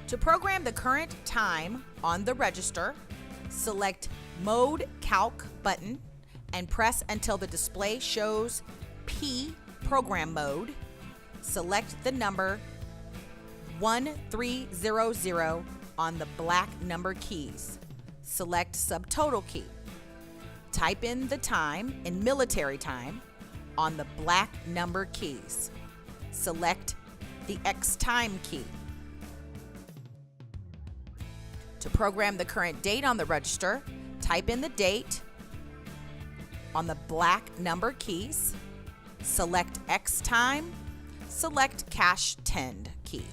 To program the current time on the register, select Mode Calc button and press until the display shows P program mode. Select the number 1300 on the black number keys. Select subtotal key. Type in the time in military time on the black number keys. Select the X time key. To program the current date on the register, type in the date on the black number keys. Select X time. Select Cash Tend key.